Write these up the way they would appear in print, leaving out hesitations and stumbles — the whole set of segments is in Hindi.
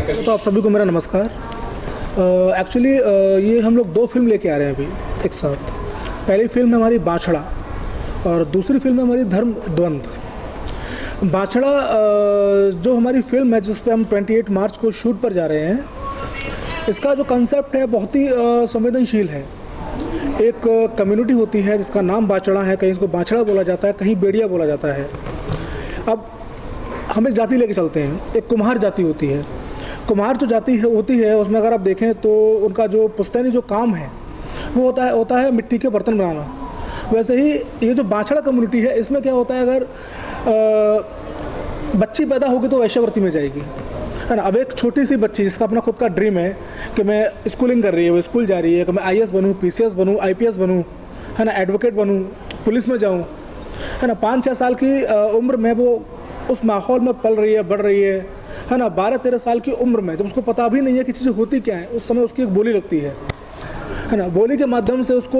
तो आप सभी को मेरा नमस्कार। एक्चुअली ये हम लोग 2 फिल्म लेके आ रहे हैं अभी एक साथ। पहली फिल्म है हमारी बाछड़ा और दूसरी फिल्म है हमारी धर्म द्वंद्व। बाछड़ा जो हमारी फिल्म है जिस पे हम 28 मार्च को शूट पर जा रहे हैं, इसका जो कंसेप्ट है बहुत ही संवेदनशील है। एक कम्युनिटी होती है जिसका नाम बाछड़ा है, कहीं इसको बाछड़ा बोला जाता है, कहीं बेड़िया बोला जाता है। अब हम एक जाति लेके चलते हैं, एक कुम्हार जाति होती है। कुम्हार जो जाति होती है उसमें अगर आप देखें तो उनका जो पुश्तैनी जो काम है वो होता है मिट्टी के बर्तन बनाना। वैसे ही ये जो बाछड़ा कम्युनिटी है इसमें क्या होता है, अगर बच्ची पैदा होगी तो वैश्यावृत्ति में जाएगी, है ना। अब एक छोटी सी बच्ची जिसका अपना खुद का ड्रीम है कि मैं स्कूलिंग कर रही है, वो स्कूल जा रही है कि मैं IAS बनूँ, PCS बनूँ, IPS बनूँ, है ना, एडवोकेट बनूँ, पुलिस में जाऊँ, है ना। 5-6 साल की उम्र में वो उस माहौल में पल रही है, बढ़ रही है ना। 12-13 साल की उम्र में जब उसको पता भी नहीं है कि चीज़ें होती क्या है, उस समय उसकी एक बोली लगती है ना। बोली के माध्यम से उसको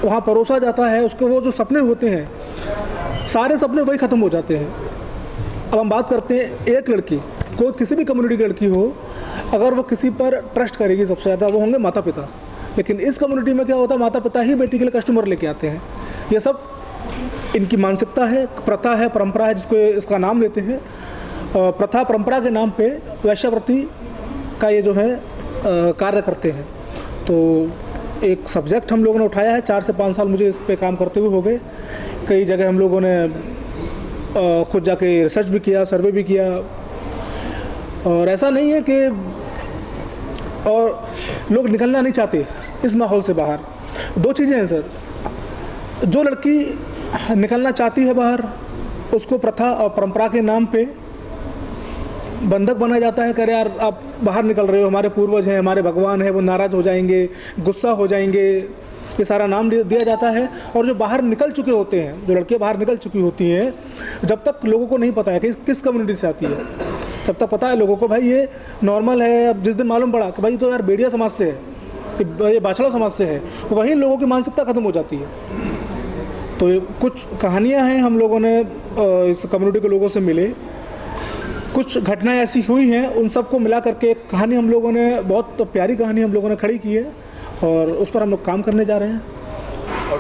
वहाँ परोसा जाता है। उसके वो जो सपने होते हैं सारे सपने वही ख़त्म हो जाते हैं। अब हम बात करते हैं एक लड़की, कोई किसी भी कम्युनिटी की लड़की हो, अगर वो किसी पर ट्रस्ट करेगी सबसे ज़्यादा वो होंगे माता पिता। लेकिन इस कम्युनिटी में क्या होता है, माता पिता ही बेटी के लिए कस्टमर लेके आते हैं। ये सब इनकी मानसिकता है, प्रथा है, परंपरा है, जिसको इसका नाम देते हैं। प्रथा परंपरा के नाम पे वैश्यावृत्ति का ये जो है कार्य करते हैं। तो एक सब्जेक्ट हम लोगों ने उठाया है, 4 से 5 साल मुझे इस पे काम करते हुए हो गए। कई जगह हम लोगों ने खुद जाके रिसर्च भी किया, सर्वे भी किया। और ऐसा नहीं है कि और लोग निकलना नहीं चाहते इस माहौल से बाहर। 2 चीज़ें हैं सर, जो लड़की निकलना चाहती है बाहर, उसको प्रथा और परंपरा के नाम पे बंधक बनाया जाता है। कह यार आप बाहर निकल रहे हो, हमारे पूर्वज हैं, हमारे भगवान हैं, वो नाराज़ हो जाएंगे, गुस्सा हो जाएंगे, ये सारा नाम दिया जाता है। और जो बाहर निकल चुके होते हैं, जो लड़कियां बाहर निकल चुकी होती हैं, जब तक लोगों को नहीं पता है कि किस कम्युनिटी से आती है, तब तक पता है लोगों को भाई ये नॉर्मल है। अब जिस दिन मालूम पड़ा कि भाई तो यार बेड़िया समाज से है, ये बाछड़ा समाज से है, वहीं लोगों की मानसिकता ख़त्म हो जाती है। तो कुछ कहानियाँ हैं हम लोगों ने इस कम्युनिटी के लोगों से मिले, कुछ घटनाएं ऐसी हुई हैं, उन सबको मिला करके एक कहानी हम लोगों ने, बहुत प्यारी कहानी हम लोगों ने खड़ी की है और उस पर हम लोग काम करने जा रहे हैं। और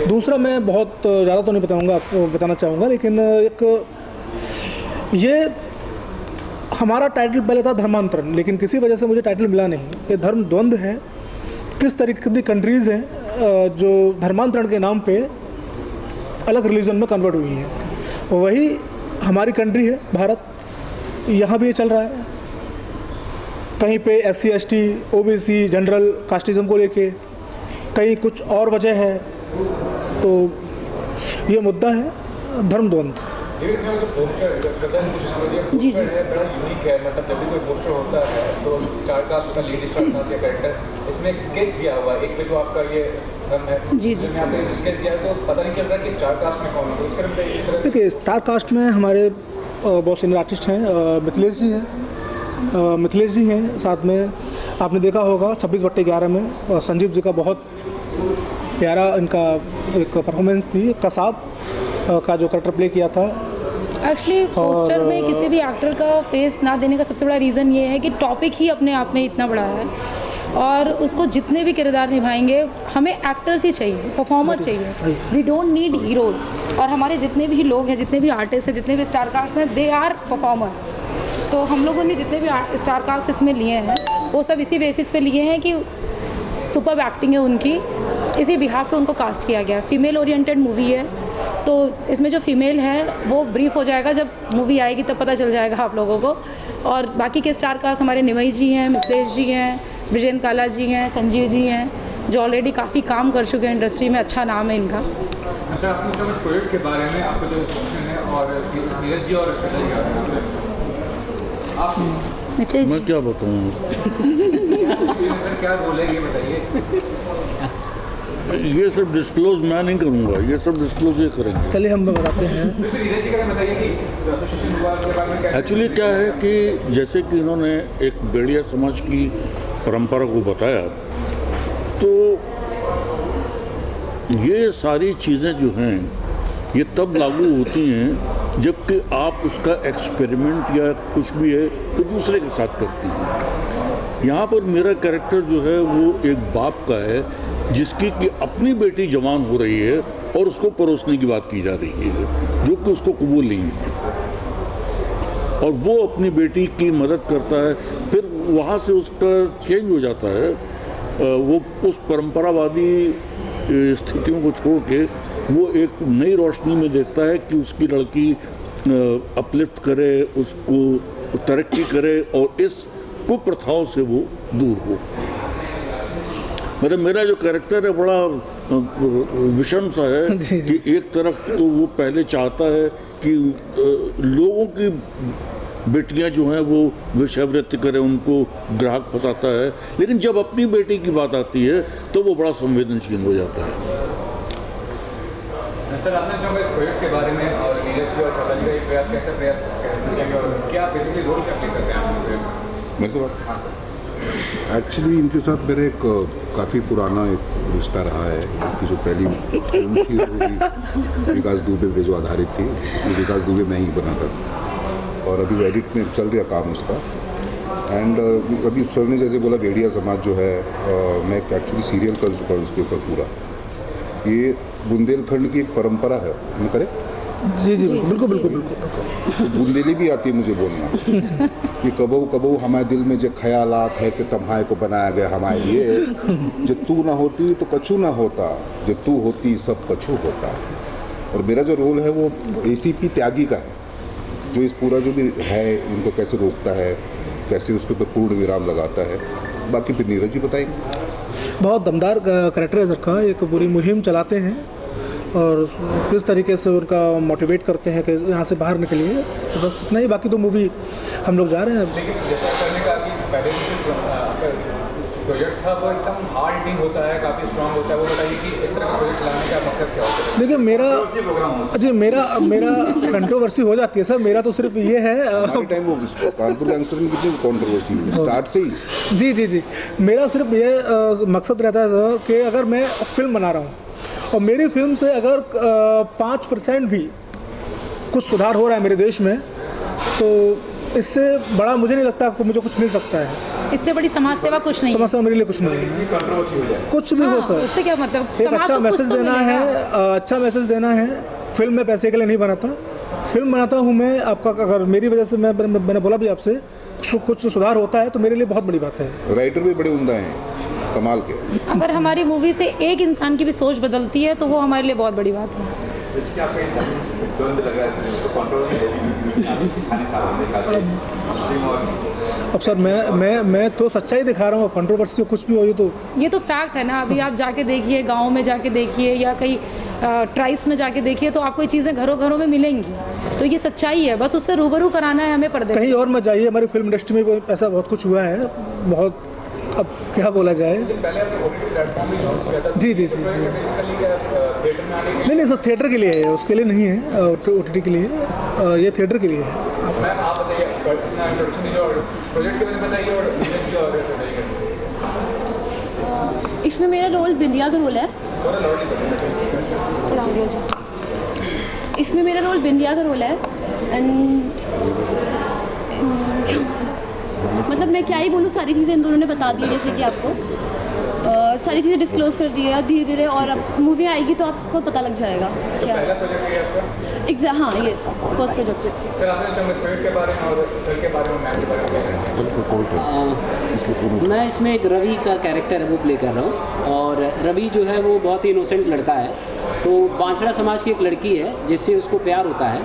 दूसरा मैं बहुत ज़्यादा तो नहीं बताऊंगा, आपको बताना चाहूँगा, लेकिन एक ये हमारा टाइटल पहले था धर्मांतरण, लेकिन किसी वजह से मुझे टाइटल मिला नहीं। ये धर्म द्वंद्व है। किस तरीके की कंट्रीज़ हैं जो धर्मांतरण के नाम पे अलग रिलीजन में कन्वर्ट हुई हैं, वही हमारी कंट्री है भारत। यहाँ भी ये चल रहा है। कहीं पे SC ST OBC general casteism को लेके, कहीं कुछ और वजह है। तो ये मुद्दा है धर्म द्वंद्व। जी जी, बड़ा यूनिक है। मतलब जब भी कोई पोस्टर होता है तो स्टार कास्ट होता है, लीड स्टार कास्ट या कैरेक्टर, इसमें एक स्केच दिया हुआ है। एक पे तो आपका ये धर्म है, जी जी, आपने जो स्केच दिया है तो पता नहीं चल रहा कि स्टार कास्ट में कौन है। तो उसके अंदर देखिए, स्टार कास्ट में हमारे बहुत सीनियर आर्टिस्ट हैं। मिथिलेश जी हैं साथ में। आपने देखा होगा 26/11 में संजीव जी का बहुत प्यारा इनका एक परफॉर्मेंस थी, कसाब का जो कैरेक्टर प्ले किया था। एक्चुअली पोस्टर में किसी भी एक्टर का फेस ना देने का सबसे बड़ा रीज़न ये है कि टॉपिक ही अपने आप में इतना बड़ा है और उसको जितने भी किरदार निभाएंगे, हमें एक्टर्स ही चाहिए, परफॉर्मर चाहिए। We don't need heroes. और हमारे जितने भी लोग हैं, जितने भी आर्टिस्ट हैं, जितने भी स्टार कास्ट हैं, दे आर परफॉर्मर्स। तो हम लोगों ने जितने भी स्टार कास्ट इसमें लिए हैं वो सब इसी बेसिस पे लिए हैं कि सुपर एक्टिंग है उनकी, इसी बिहाफ पे उनको कास्ट किया गया। फीमेल ओरिएंटेड मूवी है, तो इसमें जो फीमेल है वो ब्रीफ हो जाएगा, जब मूवी आएगी तब पता चल जाएगा आप लोगों को। और बाकी के स्टार कास्ट हमारे निमई जी हैं, मिथिलेश जी हैं, विजेंद्र काला जी हैं, संजीव जी हैं, जो ऑलरेडी काफ़ी काम कर चुके हैं इंडस्ट्री में, अच्छा नाम है इनका। अच्छा, आपने जब इस प्रोजेक्ट के बारे में आपको जो इंस्ट्रक्शन है और नीरज जी और शैला जी आप मैं क्या बताऊँ सर, क्या बोले ये बताइए। ये सब डिस्क्लोज मैं नहीं करूँगा, ये सब डिस्क्लोज ये करेंगे। चलिए हम बताते हैं। एक्चुअली क्या है कि जैसे कि इन्होंने एक बेड़िया समाज की परंपरा को बताया, तो ये सारी चीज़ें जो हैं ये तब लागू होती हैं जबकि आप उसका एक्सपेरिमेंट या कुछ भी है तो दूसरे के साथ करती हैं। यहाँ पर मेरा कैरेक्टर जो है वो एक बाप का है जिसकी कि अपनी बेटी जवान हो रही है और उसको परोसने की बात की जा रही है, जो कि उसको कबूल नहीं है, और वो अपनी बेटी की मदद करता है। फिर वहाँ से उसका चेंज हो जाता है, वो उस परंपरावादी स्थितियों को छोड़ के वो एक नई रोशनी में देखता है कि उसकी लड़की अपलिफ्ट करे, उसको तरक्की करे और इस कुप्रथाओं से वो दूर हो। मतलब मेरा जो कैरेक्टर है बड़ा विषम सा है कि एक तरफ तो वो पहले चाहता है कि लोगों की बेटियां जो हैं वो वेश्यावृत्ति करें, उनको ग्राहक फंसाता है, लेकिन जब अपनी बेटी की बात आती है तो वो बड़ा संवेदनशील हो जाता है। सर, आपने जो इस प्रोजेक्ट के बारे में और नीरज जी और छोटा जी का एक प्रयास कैसे प्रयास करना चाहिए और क्या बेसिकली रोल क्या प्ले करते हैं आप? मेरे से बात? हाँ सर। एक्चुअली इनके साथ मेरे एक काफ़ी पुराना एक रिश्ता रहा है कि जो पहली फिल्म थी वो भी विकास दुबे पे जो आधारित थी, उसमें विकास दुबे मैं ही बना था और अभी एडिट में चल रहा काम उसका। एंड अभी सर ने जैसे बोला भेड़िया समाज जो है, मैं एक्चुअली सीरियल कर चुका हूँ उसके ऊपर पूरा। ये बुंदेलखंड की एक परंपरा है, हम करें? जी जी बिल्कुल बिल्कुल बिल्कुल। तो बुंदेली भी आती है मुझे बोलना कि कबहू कबहू हमारे दिल में जो ख्यालात है कि तम्हाए को बनाया गया हमारे लिए, जो तू ना होती तो कछु ना होता, जो तू होती सब कछु होता। और मेरा जो रोल है वो एसीपी त्यागी का है, जो इस पूरा जो भी है उनको कैसे रोकता है, कैसे उसके ऊपर पूर्ण विराम लगाता है। बाकी फिर नीरज जी बताएंगे। बहुत दमदार कैरेक्टर है सर का। एक पूरी मुहिम चलाते हैं और किस तरीके से उनका मोटिवेट करते हैं कि यहाँ से बाहर निकलिए, तो बस इतना ही। बाकी तो मूवी हम लोग जा रहे हैं। लेकिन जैसा सर ने कहा कि पहले जो आपका प्रोजेक्ट था वो एकदम हार्ड हिटिंग होता है, काफ़ी स्ट्रांग होता है, वो बताइए कि इस तरह का प्रोजेक्ट लाने का मकसद क्या होता है? देखिए मेरा कंट्रोवर्सी हो जाती है सर। मेरा तो सिर्फ ये है हमारे टाइम वो कानपुर गैंगस्टर में कितनी कंट्रोवर्सी हुई स्टार्ट से ही। जी जी जी, मेरा सिर्फ ये मकसद रहता है सर कि अगर मैं फिल्म बना रहा हूँ और मेरी फिल्म से अगर 5% भी कुछ सुधार हो रहा है मेरे देश में, तो इससे बड़ा मुझे नहीं लगता कि मुझे कुछ मिल सकता है। इससे बड़ी समाज सेवा कुछ नहीं है। समाज सेवा मेरे लिए कुछ नहीं है। कंट्रोवर्सी हो जाए कुछ भी हो हाँ, सर, उससे क्या मतलब? एक समाज अच्छा को कुछ मैसेज तो देना है, मिलेगा। अच्छा मैसेज देना है। फिल्म में पैसे के लिए नहीं बनाता, फिल्म बनाता हूँ मैं आपका। अगर मेरी वजह से मैंने बोला भी आपसे कुछ सुधार होता है तो मेरे लिए बहुत बड़ी बात है। राइटर भी बड़े उम्दा हैं, कमाल के। अगर हमारी मूवी से एक इंसान की भी सोच बदलती है तो वो हमारे लिए बहुत बड़ी बात है। जैसे कि आपका तुरंत लग रहा है तो अब सर मैं तो सच्चाई दिखा रहा हूँ। कंट्रोवर्सी कुछ भी हो तो ये तो फैक्ट है ना। अभी आप जाके देखिए, गांव में जाके देखिए या कई ट्राइब्स में जाके देखिए, तो आपको ये चीज़ें घरों घरों में मिलेंगी। तो ये सच्चाई है, बस उससे रूबरू कराना है हमें पर्दे। कहीं और मत जाइए, हमारी फिल्म इंडस्ट्री में ऐसा बहुत कुछ हुआ है, बहुत। अब क्या बोला जाए। पहले आपने ओटीटी प्लेटफॉर्म में लॉन्च किया था। जी जी जी बेसिकली क्या थिएटर में आने के नहीं सर, थिएटर के लिए है, उसके लिए नहीं है। OTT के लिए, ये थिएटर के लिए है। मैम आप बताइए अपना इंट्रोडक्शन दीजिए और प्रोजेक्ट के बारे में बताइए और नीरज जी और बताइए। इसमें मेरा रोल बिंदिया का रोल है। थोड़ा लाउडली बताइए। थोड़ा आगे हो जाओ। इसमें मेरा रोल बिंदिया का रोल है। एंड मतलब मैं क्या ही बोलूँ, सारी चीज़ें इन दोनों ने बता दी, जैसे कि आपको सारी चीज़ें डिस्क्लोज कर दी है धीरे धीरे। और अब मूवी आएगी तो आपको पता लग जाएगा क्या पहला प्रोजेक्ट है आपका? हाँ, यस, फर्स्ट प्रोजेक्ट है। सर आपने चंग प्रोजेक्ट के बारे में और सर के बारे में, मैम के बारे में मैं इसमें एक रवि का कैरेक्टर है वो प्ले कर रहा हूँ। और रवि जो है वो बहुत ही इनोसेंट लड़का है। तो बांछड़ा समाज की एक लड़की है जिससे उसको प्यार होता है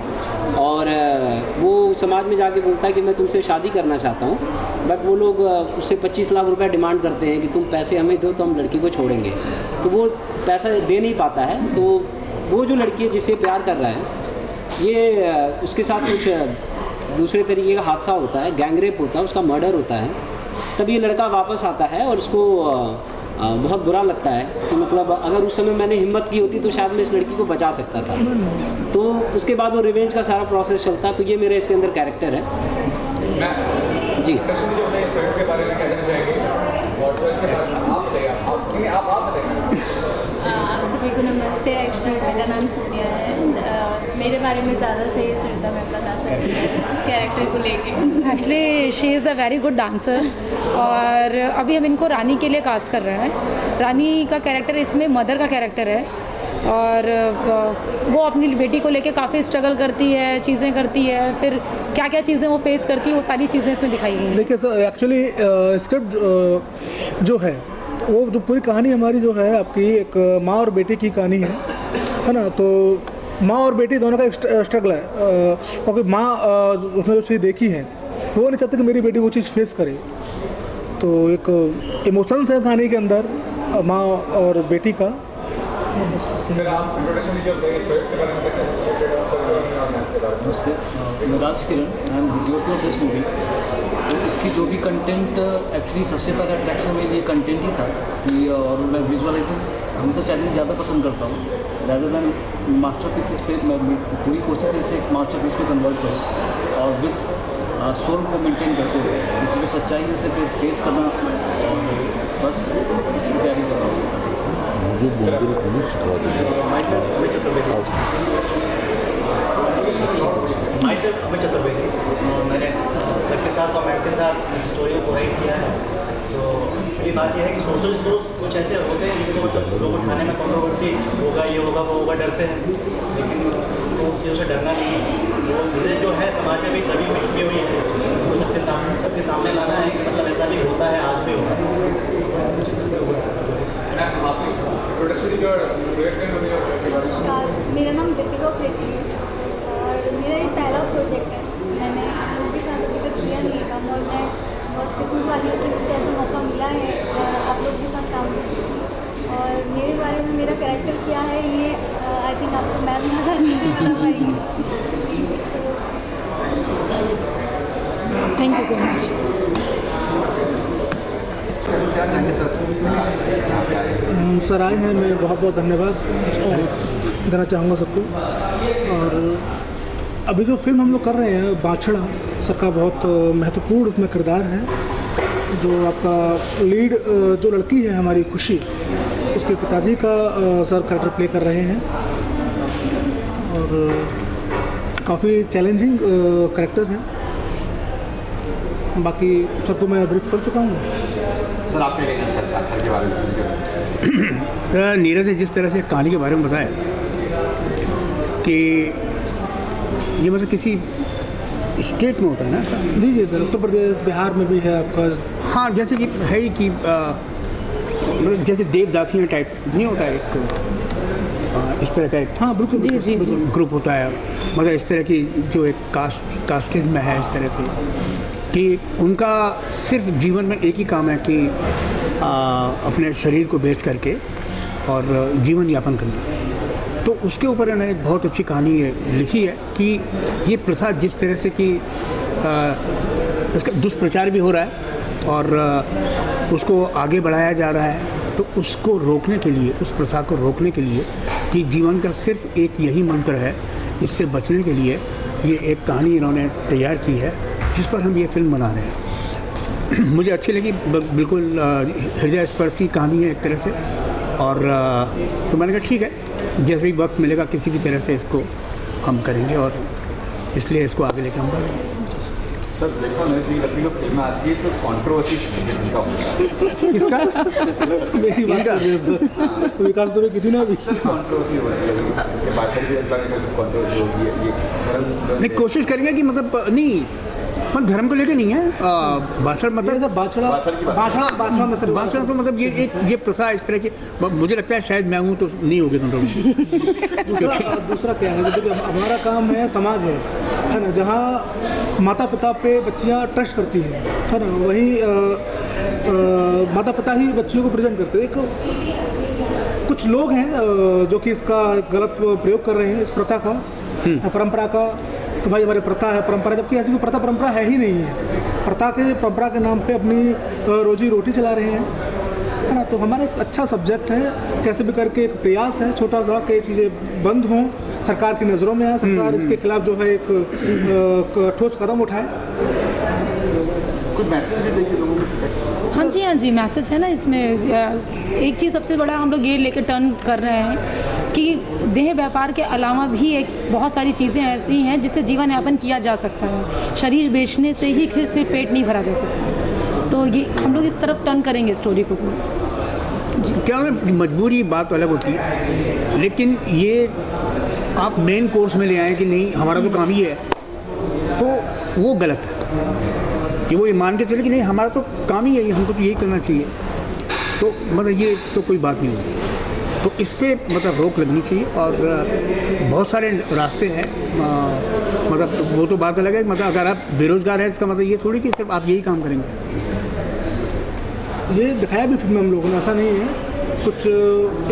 और वो समाज में जाके बोलता है कि मैं तुमसे शादी करना चाहता हूँ, बट वो लोग उससे 25 लाख रुपए डिमांड करते हैं कि तुम पैसे हमें दो तो हम लड़की को छोड़ेंगे। तो वो पैसा दे नहीं पाता है। तो वो जो लड़की है जिससे प्यार कर रहा है, ये उसके साथ कुछ दूसरे तरीके का हादसा होता है, गैंगरेप होता है, उसका मर्डर होता है। तब ये लड़का वापस आता है और उसको बहुत बुरा लगता है कि मतलब अगर उस समय मैंने हिम्मत की होती तो शायद मैं इस लड़की को बचा सकता था। तो उसके बाद वो रिवेंज का सारा प्रोसेस चलता है। तो ये मेरे इसके अंदर कैरेक्टर है जी। इंट्रोडक्शन जो अपने इस प्रोजेक्ट के बारे में क्या कहना चाहेंगे और सर के बारे में आप बताइए। आप बताइए। आप सभी को नमस्ते। एक्चुअली मेरा नाम सोनिया है। मेरे बारे में ज़्यादा सही श्रद्धा मैम बता सकती है कैरेक्टर को लेके। Actually she is a very good dancer और अभी हम इनको रानी के लिए कास्ट कर रहे हैं। रानी का कैरेक्टर इसमें मदर का कैरेक्टर है और वो अपनी बेटी को लेके काफ़ी स्ट्रगल करती है, चीज़ें करती है, फिर क्या क्या चीज़ें वो फेस करती है, वो सारी चीज़ें इसमें दिखाई गई हैं। देखिए सर, एक्चुअली स्क्रिप्ट जो है वो जो पूरी कहानी हमारी जो है आपकी एक माँ और बेटे की कहानी है ना। तो माँ और बेटी दोनों का एक स्ट्रगल है क्योंकि माँ उसने जो चीज़ देखी है वो नहीं चाहती कि मेरी बेटी वो चीज़ फेस करे। तो एक इमोशंस है कहानी के अंदर माँ और बेटी का। सर आप इंट्रोडक्शन दीजिए अपने प्रोजेक्ट के बारे में, कैसे नमस्ते, मैं Raj Kiran, I am video of this movie. तो इसकी जो भी कंटेंट एक्चुअली सबसे पहला अट्रैक्शन में ये कंटेंट ही था कि और मैं विजुअलाइजिंग हमेशा चैलेंज ज़्यादा पसंद करता हूँ रैदर दैन मास्टर पीसेस पे। मैं पूरी कोशिश है इसे एक मास्टर पीस में कन्वर्ट करूँ और विद सोल को मेंटेन करते हुए, क्योंकि जो सच्चाई है उसे फेस करना और बस उसकी तैयारी कर रहा हूँ। अमित चतुर्वेदी, मैंने सर के साथ और मैम के साथ इस स्टोरी को राइट किया है। तो ये बात यह है कि सोशल स्टोर्स कुछ ऐसे होते हैं जिनको मतलब लोग उठाने में कंट्रोवर्सी होगा, ये होगा, वो होगा, डरते हैं, लेकिन उनको चीज़ों से डरना नहीं है। वो चीज़ें जो है समाज में भी दबी पिछड़ी हुई है, वो सबके सामने लाना है कि मतलब ऐसा भी होता है, आज भी होगा। नमस्कार, मेरा नाम दीपिका प्रीति है और मेरा ये पहला प्रोजेक्ट है। मैंने उनके साथ अभी तक किया नहीं काम और मैं बहुत किस्मत वाली हूँ कि मुझे ऐसा मौका मिला है आप लोग के साथ काम करने का। और मेरे बारे में मेरा कैरेक्टर क्या है ये आई थिंक आपको मैम ज़्यादा अच्छे से बता पाएंगे। Thank you so much. Sir आए हैं, मैं बहुत बहुत धन्यवाद देना चाहूँगा सबको। और अभी जो फिल्म हम लोग कर रहे हैं बाछड़ा, सर का बहुत महत्वपूर्ण उसमें किरदार है। जो आपका लीड जो लड़की है हमारी खुशी, उसके पिताजी का सर कैरेक्टर प्ले कर रहे हैं और काफ़ी चैलेंजिंग कैरेक्टर है। बाकी सबको मैं ब्रीफ कर चुका हूँ। सर आपने सर के बारे में नीरज ने जिस तरह से कहानी के बारे में बताया कि ये मतलब किसी स्टेट में होता है ना। जी सर, उत्तर प्रदेश बिहार में भी है आपका। हाँ, जैसे कि है ही कि मतलब जैसे देवदासियाँ टाइप नहीं होता है एक इस तरह का एक, हाँ बिल्कुल जी जी जी ग्रुप होता है, मतलब इस तरह की जो एक कास्टिज्म में है, इस तरह से कि उनका सिर्फ जीवन में एक ही काम है कि अपने शरीर को बेच करके और जीवन यापन करना। तो उसके ऊपर इन्होंने एक बहुत अच्छी कहानी लिखी है कि ये प्रथा जिस तरह से कि इसका दुष्प्रचार भी हो रहा है और उसको आगे बढ़ाया जा रहा है, तो उसको रोकने के लिए, उस प्रथा को रोकने के लिए कि जीवन का सिर्फ एक यही मंत्र है, इससे बचने के लिए ये एक कहानी इन्होंने तैयार की है जिस पर हम ये फिल्म बना रहे हैं। मुझे अच्छी लगी, बिल्कुल हृदय स्पर्शी कहानी है एक तरह से। और तो मैंने कहा ठीक है, जैसे भी वक्त मिलेगा किसी भी तरह से इसको हम करेंगे और इसलिए इसको आगे लेकर हम बढ़ेंगे। सर देखो नई लकड़ी फिल्म आती है तो कॉन्ट्रोवर्सी का होता है। किसका? मेरी बात कर रहे हैं सर, विकास दुबे की थी ना अभी। कॉन्ट्रोवर्सी हो रही है, जैसे बात करेंगे कॉन्ट्रोवर्सी होगी है ये। नहीं, कोशिश करेंगे कि मतलब नहीं, मतलब धर्म को लेके नहीं है। बाछड़ मतलब बाछड़ा में सर, बाछड़ा तो मतलब ये प्रथा इस तरह की, मुझे लगता है शायद मैं हूँ तो नहीं होगी तुम दूसरा क्या है, देखिए हमारा काम है, समाज है ना, जहाँ माता पिता पे बच्चियाँ ट्रस्ट करती हैं, है ना, वहीं माता पिता ही बच्चियों को प्रेजेंट करते हैं। कुछ लोग हैं जो कि इसका गलत प्रयोग कर रहे हैं, इस प्रथा का, परंपरा का, तो भाई हमारी प्रथा है, परंपरा, जबकि ऐसी कोई प्रथा परंपरा है ही नहीं है। परंपरा के नाम पे अपनी रोजी रोटी चला रहे हैं, है ना। तो हमारा एक अच्छा सब्जेक्ट है, कैसे भी करके एक प्रयास है छोटा सा कि ये चीज़ें बंद हों, सरकार की नज़रों में आए, सरकार इसके खिलाफ जो है एक ठोस कदम उठाए। कुछ मैसेज भी देखिए लोगों को। हाँ जी मैसेज है ना इसमें। एक चीज़ सबसे बड़ा हम लोग ये लेकर टर्न कर रहे हैं कि देह व्यापार के अलावा भी एक बहुत सारी चीज़ें ऐसी हैं जिससे जीवन यापन किया जा सकता है। शरीर बेचने से ही सिर्फ पेट नहीं भरा जा सकता। तो ये हम लोग इस तरफ टर्न करेंगे स्टोरी को। क्या मजबूरी बात अलग होती है, लेकिन ये आप मेन कोर्स में ले आए कि नहीं हमारा तो काम ही है, तो वो गलत है। कि वो ये मान के चले कि नहीं हमारा तो काम ही है, हमको तो यही करना चाहिए, तो मतलब ये तो कोई बात नहीं होगी। तो इस पे मतलब रोक लगनी चाहिए। और बहुत सारे रास्ते हैं, मतलब वो तो बात अलग है। मतलब अगर आप बेरोज़गार हैं इसका मतलब ये थोड़ी कि सिर्फ आप यही काम करेंगे। ये दिखाया भी फिल्म में हम लोगों ने, ऐसा नहीं है, कुछ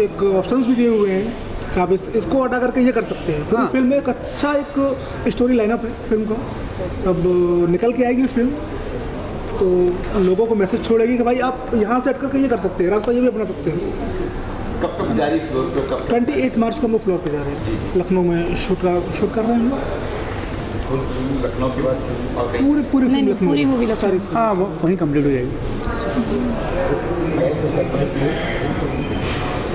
एक ऑप्शंस भी दिए हुए हैं कि आप इसको हटा करके ये कर सकते हैं। पूरी फिल्म में एक अच्छा एक स्टोरी लाइनअप है फिल्म का। अब निकल के आएगी फिल्म तो लोगों को मैसेज छोड़ेगी कि भाई आप यहाँ से हट करके ये कर सकते हैं, रास्ता ये भी अपना सकते हैं। कब तक जारी फ्लोर पे? कब 28 मार्च को हम लोग फ्लोर पे जा रहे हैं, लखनऊ में शूट कर रहे हैं हम लोग। लखनऊ के बाद पूरी नहीं, फिल्म लखनऊ पूरी मूवी सारी। हाँ वो वहीं कंप्लीट हो जाएगी।